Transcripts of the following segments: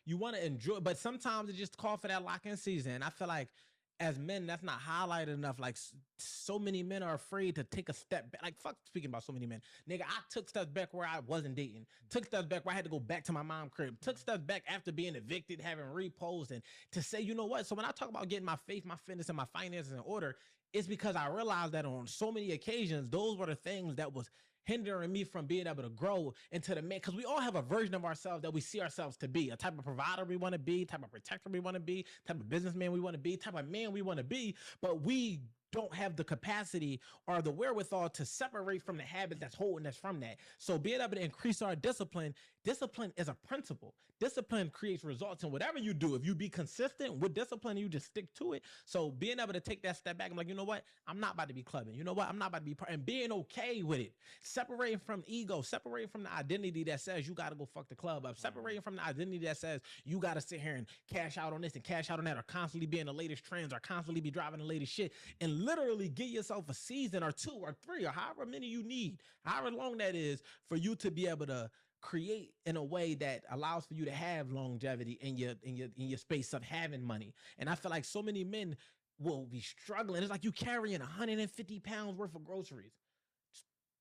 you want to enjoy, but sometimes it just call for that lock-in season. I feel like as men, that's not highlighted enough. Like so many men are afraid to take a step back. Like fuck speaking about so many men. Nigga, I took steps back where I wasn't dating. Took steps back where I had to go back to my mom crib. Took steps back after being evicted, having repos, and to say, you know what? So when I talk about getting my faith, my fitness, and my finances in order, it's because I realized that on so many occasions, those were the things that was hindering me from being able to grow into the man. Because we all have a version of ourselves that we see ourselves to be, a type of provider we want to be, type of protector we want to be, type of businessman we want to be, type of man we want to be, but we don't have the capacity or the wherewithal to separate from the habit that's holding us from that. So being able to increase our discipline is a principle. Discipline creates results in whatever you do. If you be consistent with discipline, you just stick to it. So being able to take that step back, I'm like, you know what? I'm not about to be clubbing. You know what? I'm not about to be part, and being okay with it. Separating from ego, separating from the identity that says you got to go fuck the club up, separating from the identity that says you got to sit here and cash out on this and cash out on that, or constantly be in the latest trends, or constantly be driving the latest shit, and literally give yourself a season or 2 or 3 or however many you need, however long that is, for you to be able to create in a way that allows for you to have longevity in your space of having money. And I feel like so many men will be struggling. It's like you carrying 150 pounds worth of groceries.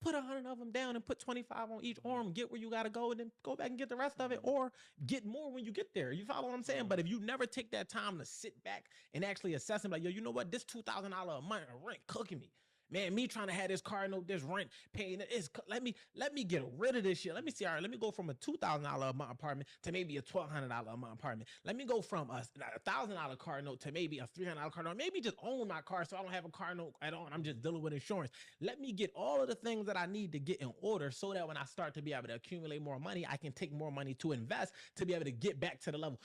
Put 100 of them down and put 25 on each arm, get where you got to go, and then go back and get the rest of it, or get more when you get there. You follow what I'm saying? But if you never take that time to sit back and actually assess them, like, yo, you know what? This $2,000 a month of rent cooking me. Man, me trying to have this car note, this rent paying, let me get rid of this shit. Let me see. All right, let me go from a $2,000 a month apartment to maybe a $1,200 a month apartment. Let me go from a $1,000 car note to maybe a $300 car note. Maybe just own my car so I don't have a car note at all, and I'm just dealing with insurance. Let me get all of the things that I need to get in order so that when I start to be able to accumulate more money, I can take more money to invest to be able to get back to the level.